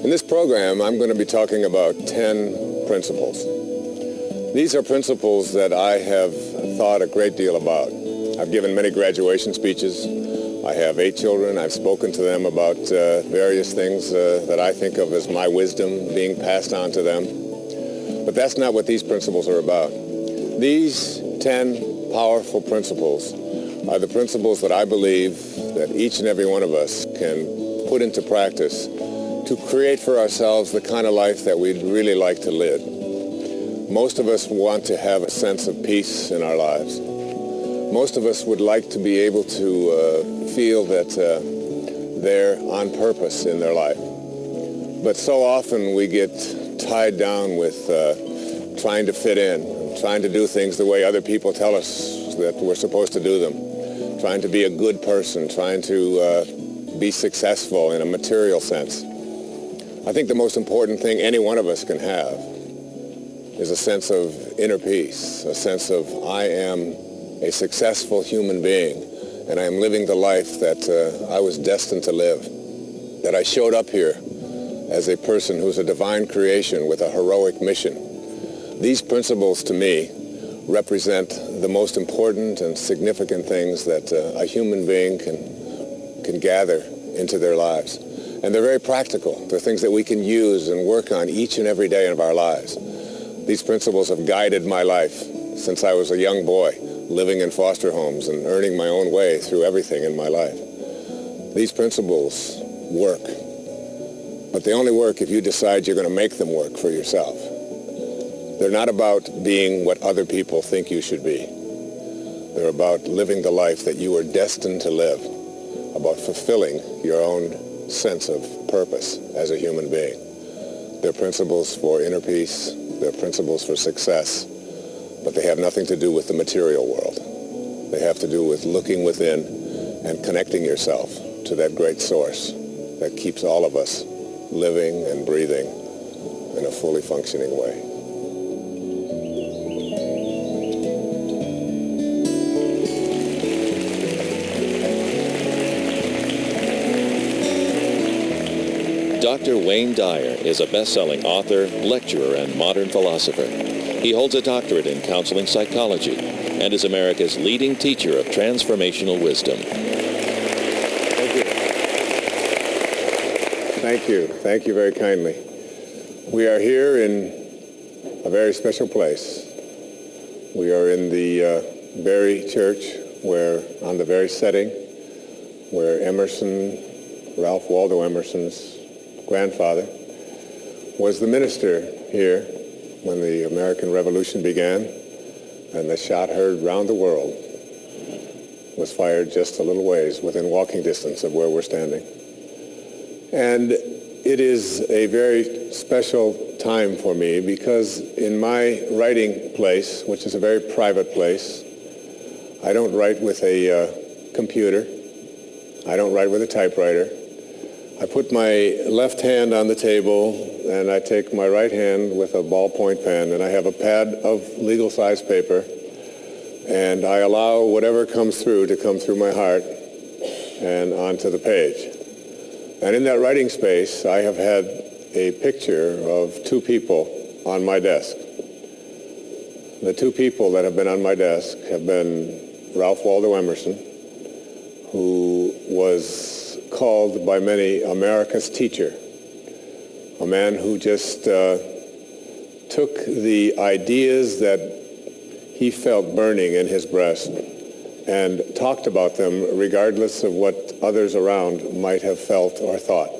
In this program, I'm going to be talking about 10 principles. These are principles that I have thought a great deal about. I've given many graduation speeches. I have 8 children. I've spoken to them about various things that I think of as my wisdom being passed on to them. But that's not what these principles are about. These 10 powerful principles are the principles that I believe that each and every one of us can put into practice to create for ourselves the kind of life that we'd really like to live. Most of us want to have a sense of peace in our lives. Most of us would like to be able to feel that they're on purpose in their life. But so often we get tied down with trying to fit in, trying to do things the way other people tell us that we're supposed to do them, trying to be a good person, trying to be successful in a material sense. I think the most important thing any one of us can have is a sense of inner peace, a sense of I am a successful human being and I am living the life that I was destined to live, that I showed up here as a person who's a divine creation with a heroic mission. These principles to me represent the most important and significant things that a human being can gather into their lives. And they're very practical. They're things that we can use and work on each and every day of our lives. These principles have guided my life since I was a young boy, living in foster homes and earning my own way through everything in my life. These principles work, but they only work if you decide you're going to make them work for yourself. They're not about being what other people think you should be. They're about living the life that you are destined to live, about fulfilling your own sense of purpose as a human being. They're principles for inner peace. They're principles for success. But they have nothing to do with the material world. They have to do with looking within and connecting yourself to that great source that keeps all of us living and breathing in a fully functioning way. Dr. Wayne Dyer is a best-selling author, lecturer, and modern philosopher. He holds a doctorate in counseling psychology and is America's leading teacher of transformational wisdom. Thank you. Thank you. Thank you very kindly. We are here in a very special place. We are in the very church where, on the very setting, where Emerson, Ralph Waldo Emerson's grandfather was the minister here when the American Revolution began, and the shot heard round the world was fired just a little ways within walking distance of where we're standing. And it is a very special time for me because in my writing place, which is a very private place, I don't write with a computer. I don't write with a typewriter. I put my left hand on the table and I take my right hand with a ballpoint pen and I have a pad of legal size paper and I allow whatever comes through to come through my heart and onto the page. And in that writing space, I have had a picture of 2 people on my desk. The 2 people that have been on my desk have been Ralph Waldo Emerson, who was called by many America's teacher, a man who just took the ideas that he felt burning in his breast and talked about them regardless of what others around might have felt or thought.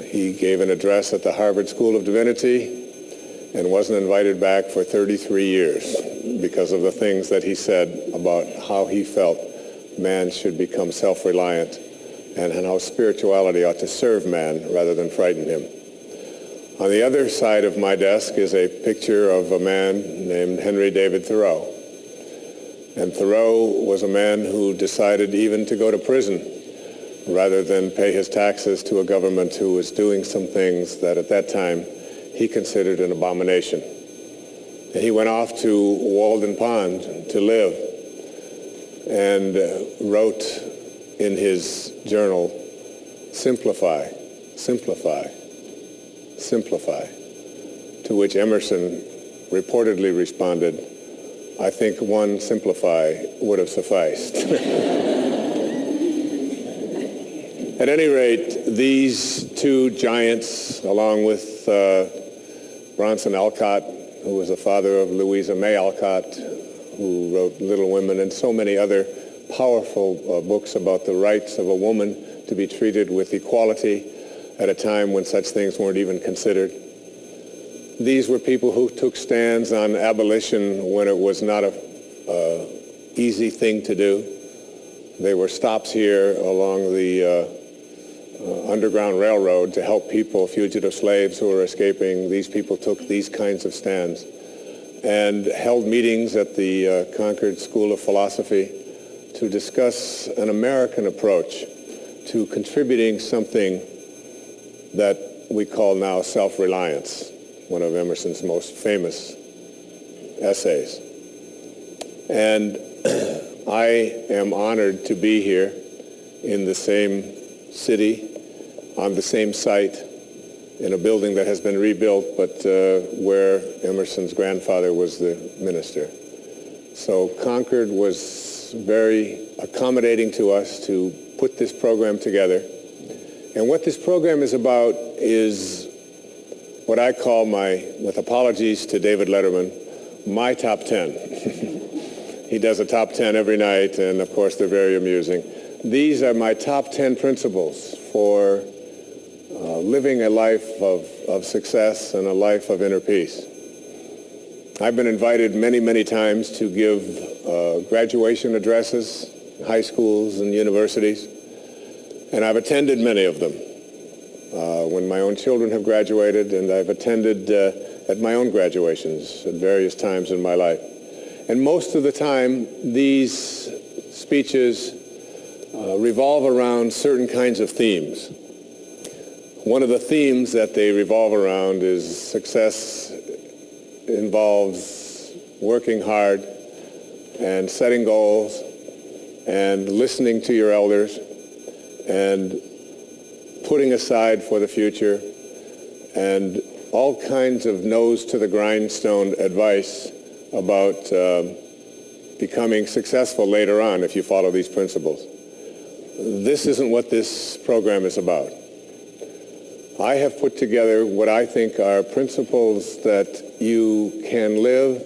He gave an address at the Harvard School of Divinity and wasn't invited back for 33 years because of the things that he said about how he felt man should become self-reliant and how spirituality ought to serve man rather than frighten him. On the other side of my desk is a picture of a man named Henry David Thoreau. And Thoreau was a man who decided even to go to prison rather than pay his taxes to a government who was doing some things that at that time he considered an abomination. And he went off to Walden Pond to live and wrote in his journal, Simplify, simplify, simplify. To which Emerson reportedly responded, I think one simplify would have sufficed. At any rate, these two giants, along with Bronson Alcott, who was the father of Louisa May Alcott, who wrote Little Women, and so many other powerful books about the rights of a woman to be treated with equality at a time when such things weren't even considered. These were people who took stands on abolition when it was not an easy thing to do. They were stops here along the Underground Railroad to help people, fugitive slaves who were escaping. These people took these kinds of stands and held meetings at the Concord School of Philosophy to discuss an American approach to contributing something that we call now self-reliance, one of Emerson's most famous essays. And I am honored to be here in the same city, on the same site, in a building that has been rebuilt, but where Emerson's grandfather was the minister. So Concord was very accommodating to us to put this program together. And what this program is about is what I call with apologies to David Letterman, my top 10. He does a top 10 every night, and of course they're very amusing. These are my top 10 principles for living a life of success and a life of inner peace. I've been invited many, many times to give graduation addresses, high schools and universities, and I've attended many of them when my own children have graduated, and I've attended at my own graduations at various times in my life. And most of the time, these speeches revolve around certain kinds of themes. One of the themes that they revolve around is success involves working hard and setting goals and listening to your elders and putting aside for the future and all kinds of nose to the grindstone advice about becoming successful later on if you follow these principles. This isn't what this program is about. I have put together what I think are principles that you can live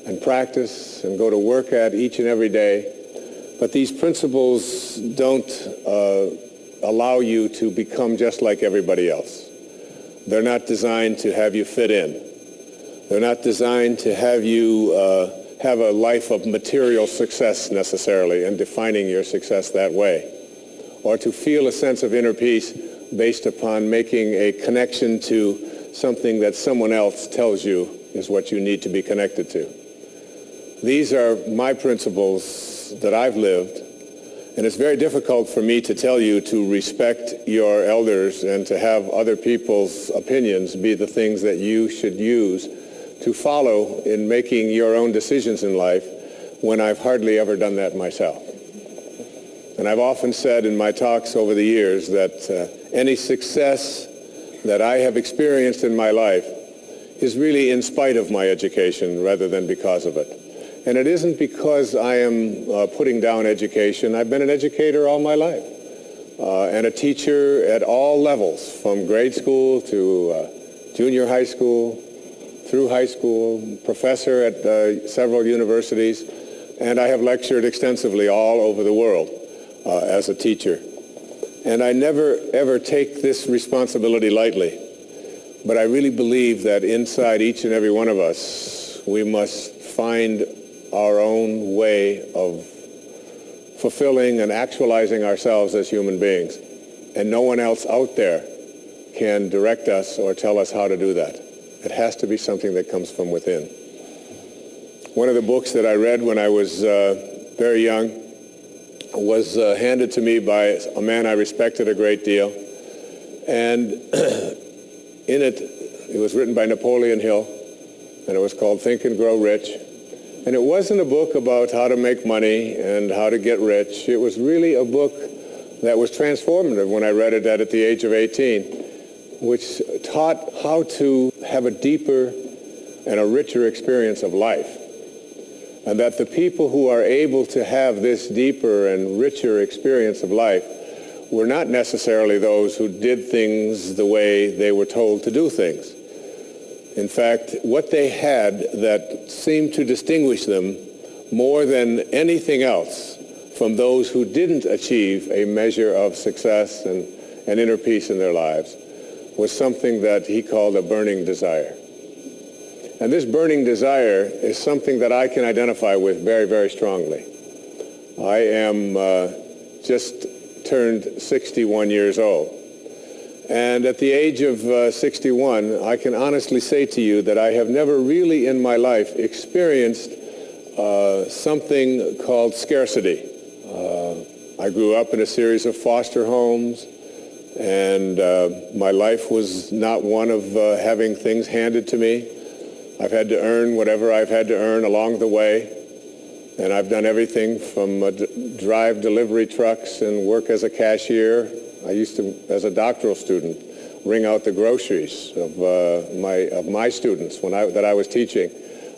and practice and go to work at each and every day, but these principles don't allow you to become just like everybody else. They're not designed to have you fit in. They're not designed to have you have a life of material success necessarily and defining your success that way, or to feel a sense of inner peace based upon making a connection to something that someone else tells you is what you need to be connected to. These are my principles that I've lived, and it's very difficult for me to tell you to respect your elders and to have other people's opinions be the things that you should use to follow in making your own decisions in life when I've hardly ever done that myself. And I've often said in my talks over the years that any success that I have experienced in my life is really in spite of my education rather than because of it. And it isn't because I am putting down education. I've been an educator all my life and a teacher at all levels, from grade school to junior high school, through high school, professor at several universities, and I have lectured extensively all over the world as a teacher. And I never, ever take this responsibility lightly. But I really believe that inside each and every one of us, we must find our own way of fulfilling and actualizing ourselves as human beings. And no one else out there can direct us or tell us how to do that. It has to be something that comes from within. One of the books that I read when I was very young was handed to me by a man I respected a great deal. And in it was written by Napoleon Hill, and it was called Think and Grow Rich. And it wasn't a book about how to make money and how to get rich. It was really a book that was transformative when I read it at the age of 18. which taught how to have a deeper and a richer experience of life. And that the people who are able to have this deeper and richer experience of life were not necessarily those who did things the way they were told to do things. In fact, what they had that seemed to distinguish them more than anything else from those who didn't achieve a measure of success and inner peace in their lives was something that he called a burning desire. And this burning desire is something that I can identify with very, very strongly. I am just turned 61 years old. And at the age of 61, I can honestly say to you that I have never really in my life experienced something called scarcity. I grew up in a series of foster homes, and my life was not one of having things handed to me. I've had to earn whatever I've had to earn along the way, and I've done everything from drive delivery trucks and work as a cashier. I used to, as a doctoral student, ring out the groceries of my students that I was teaching,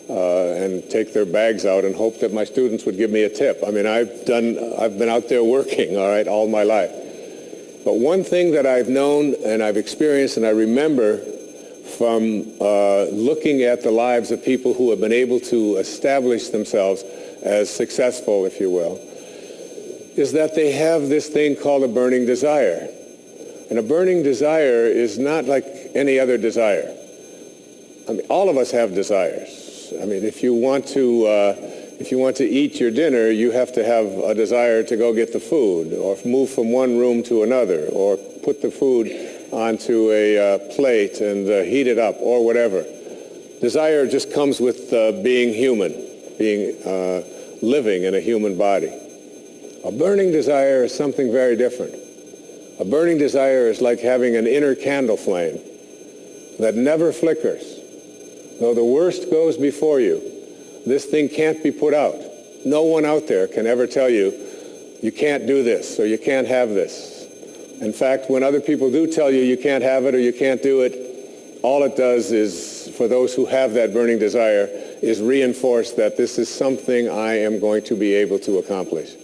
and take their bags out and hope that my students would give me a tip. I mean, I've been out there working, all right, all my life. But one thing that I've known and I've experienced and I remember from looking at the lives of people who have been able to establish themselves as successful, if you will, is that they have this thing called a burning desire. And a burning desire is not like any other desire. I mean, all of us have desires. I mean, if you want to eat your dinner, you have to have a desire to go get the food, or move from one room to another, or put the food onto a plate and heat it up, or whatever. Desire just comes with being human, living in a human body. A burning desire is something very different. A burning desire is like having an inner candle flame that never flickers. Though the worst goes before you, this thing can't be put out. No one out there can ever tell you, you can't do this, or you can't have this. In fact, when other people do tell you you can't have it or you can't do it, all it does is, for those who have that burning desire, is reinforce that this is something I am going to be able to accomplish.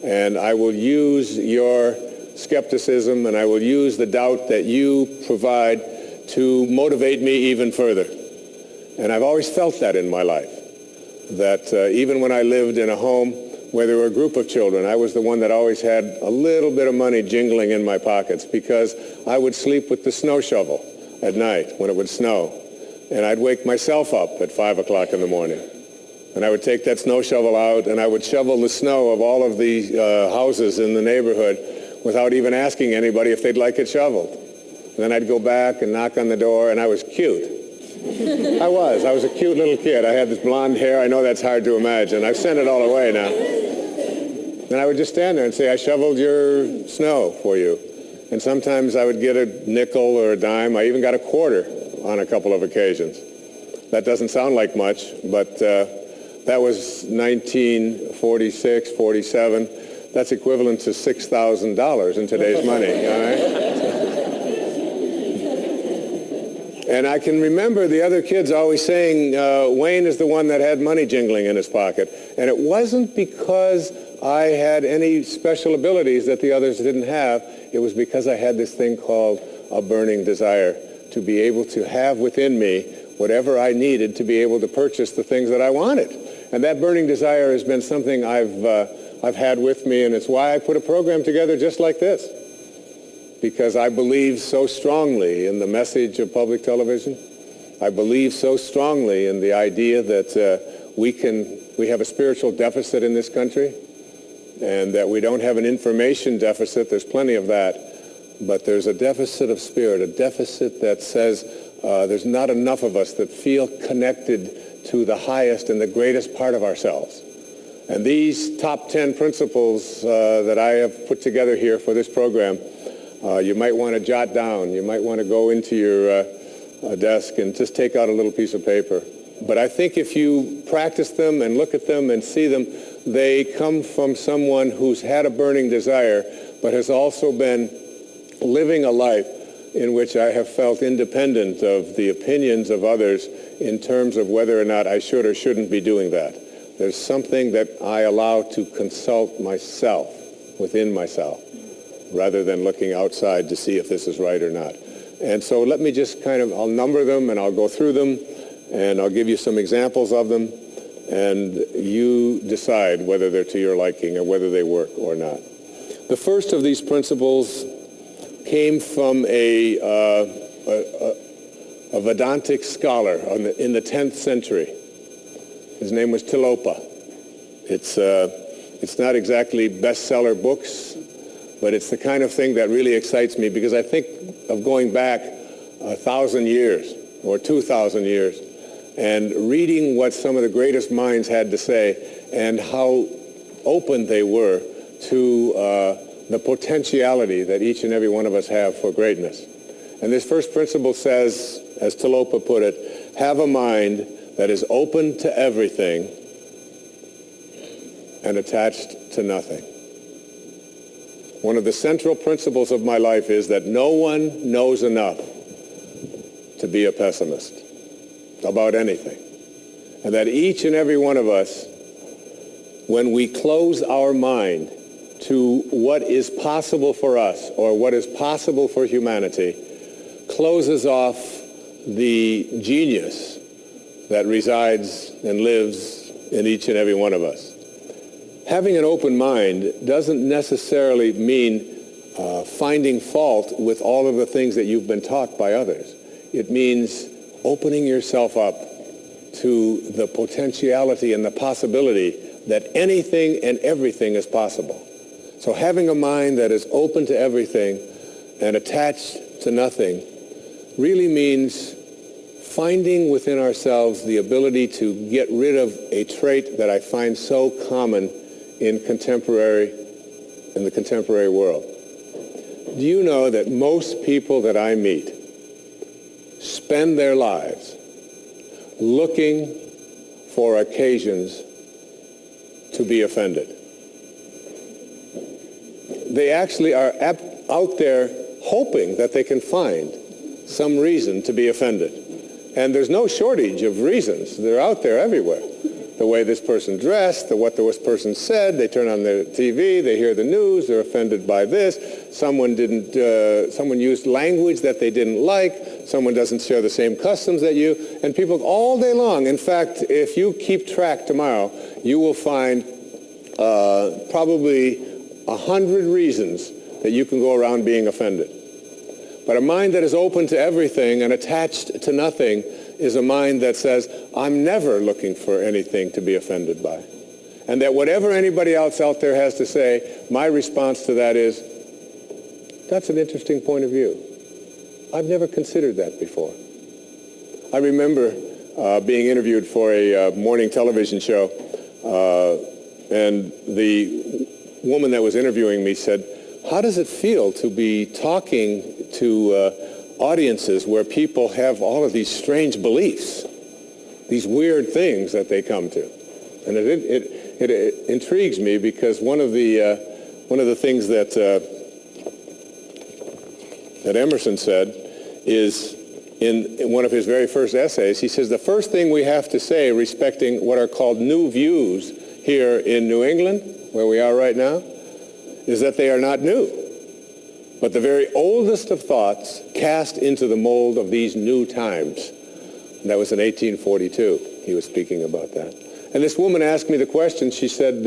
And I will use your skepticism and I will use the doubt that you provide to motivate me even further. And I've always felt that in my life, that even when I lived in a home where there were a group of children, I was the one that always had a little bit of money jingling in my pockets, because I would sleep with the snow shovel at night when it would snow. And I'd wake myself up at 5 o'clock in the morning. And I would take that snow shovel out and I would shovel the snow of all of the houses in the neighborhood without even asking anybody if they'd like it shoveled. And then I'd go back and knock on the door, and I was cute. I was a cute little kid. I had this blonde hair. I know that's hard to imagine. I've sent it all away now. And I would just stand there and say, I shoveled your snow for you. And sometimes I would get a nickel or a dime. I even got a quarter on a couple of occasions. That doesn't sound like much, but that was 1946, 47. That's equivalent to $6,000 in today's money, all right? And I can remember the other kids always saying, Wayne is the one that had money jingling in his pocket. And it wasn't because I had any special abilities that the others didn't have. It was because I had this thing called a burning desire to be able to have within me whatever I needed to be able to purchase the things that I wanted. And that burning desire has been something I've had with me, and it's why I put a program together just like this. Because I believe so strongly in the message of public television. I believe so strongly in the idea that we have a spiritual deficit in this country, and that we don't have an information deficit. There's plenty of that. But there's a deficit of spirit, a deficit that says there's not enough of us that feel connected to the highest and the greatest part of ourselves. And these top 10 principles that I have put together here for this program, you might want to jot down. You might want to go into your desk and just take out a little piece of paper. But I think if you practice them and look at them and see them, they come from someone who's had a burning desire, but has also been living a life in which I have felt independent of the opinions of others in terms of whether or not I should or shouldn't be doing that. There's something that I allow to consult myself, within myself, rather than looking outside to see if this is right or not. And so let me just I'll number them and I'll go through them and I'll give you some examples of them, and you decide whether they're to your liking or whether they work or not. The first of these principles came from a Vedantic scholar in the 10th century. His name was Tilopa. It's not exactly bestseller books, but it's the kind of thing that really excites me, because I think of going back 1,000 years or 2,000 years and reading what some of the greatest minds had to say and how open they were to the potentiality that each and every one of us have for greatness. And this first principle says, as Tilopa put it, have a mind that is open to everything and attached to nothing. One of the central principles of my life is that no one knows enough to be a pessimist about anything. And that each and every one of us, when we close our mind to what is possible for us or what is possible for humanity, closes off the genius that resides and lives in each and every one of us. Having an open mind doesn't necessarily mean finding fault with all of the things that you've been taught by others. It means opening yourself up to the potentiality and the possibility that anything and everything is possible. So having a mind that is open to everything and attached to nothing really means finding within ourselves the ability to get rid of a trait that I find so common in the contemporary world. Do you know that most people that I meet spend their lives looking for occasions to be offended? They actually are out there hoping that they can find some reason to be offended. And there's no shortage of reasons. They're out there everywhere. The way this person dressed, what this person said, they turn on their TV, they hear the news, they're offended by this. Someone used language that they didn't like. Someone doesn't share the same customs that you. And people all day long. In fact, if you keep track tomorrow, you will find probably 100 reasons that you can go around being offended. But a mind that is open to everything and attached to nothing is a mind that says, I'm never looking for anything to be offended by. And that whatever anybody else out there has to say, my response to that is, that's an interesting point of view. I've never considered that before. I remember being interviewed for a morning television show, and the woman that was interviewing me said, how does it feel to be talking to audiences where people have all of these strange beliefs, these weird things that they come to? And it intrigues me, because one of the things that Emerson said is in one of his very first essays. He says the first thing we have to say respecting what are called new views here in New England, where we are right now, is that they are not new, but the very oldest of thoughts cast into the mold of these new times. And that was in 1842. He was speaking about that. And this woman asked me the question. She said,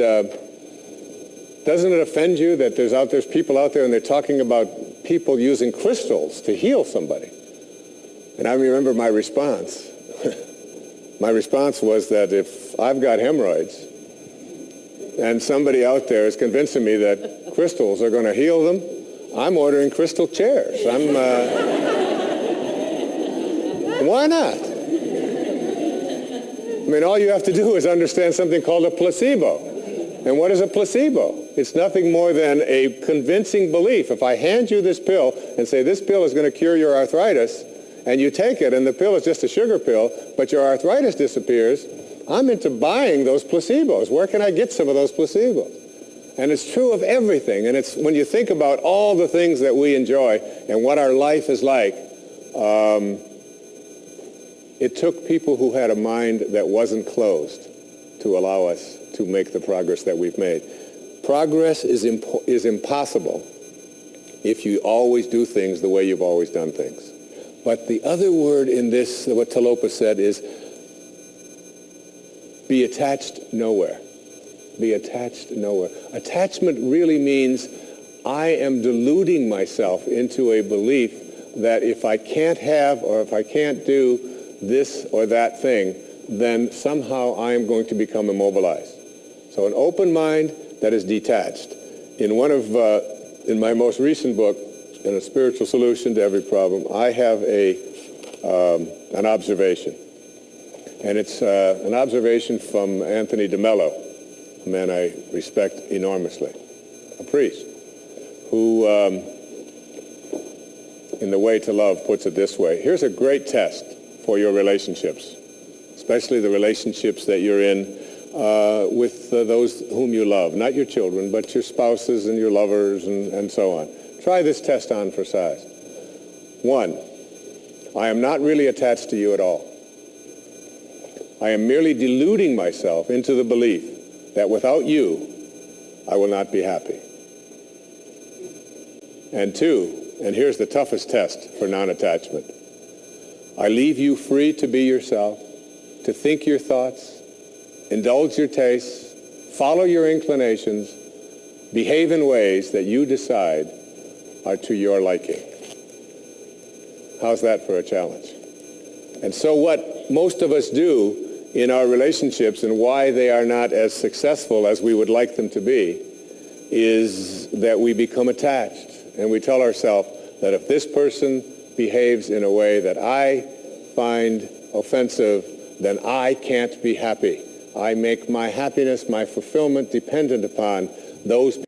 doesn't it offend you that there's people out there and they're talking about people using crystals to heal somebody? And I remember my response. My response was that if I've got hemorrhoids and somebody out there is convincing me that crystals are going to heal them, I'm ordering crystal chairs. Why not? I mean, all you have to do is understand something called a placebo. And what is a placebo? It's nothing more than a convincing belief. If I hand you this pill and say this pill is going to cure your arthritis, and you take it and the pill is just a sugar pill, but your arthritis disappears, I'm into buying those placebos. Where can I get some of those placebos? And it's true of everything. And it's when you think about all the things that we enjoy and what our life is like, it took people who had a mind that wasn't closed to allow us to make the progress that we've made. Progress is impossible if you always do things the way you've always done things. But the other word in this, what Talopa said, is be attached nowhere. Be attached nowhere. Attachment really means I am deluding myself into a belief that if I can't have or if I can't do this or that thing, then somehow I am going to become immobilized. So an open mind that is detached. In my most recent book, in A Spiritual Solution to Every Problem, I have an observation. And it's an observation from Anthony DeMello, a man I respect enormously, a priest, who, in The Way to Love, puts it this way. Here's a great test for your relationships, especially the relationships that you're in with those whom you love, not your children, but your spouses and your lovers and so on. Try this test on for size. 1, I am not really attached to you at all. I am merely deluding myself into the belief that without you, I will not be happy. And 2, and here's the toughest test for non-attachment, I leave you free to be yourself, to think your thoughts, indulge your tastes, follow your inclinations, behave in ways that you decide are to your liking. How's that for a challenge? And so what most of us do in our relationships and why they are not as successful as we would like them to be is that we become attached and we tell ourselves that if this person behaves in a way that I find offensive, then I can't be happy. I make my happiness, my fulfillment dependent upon those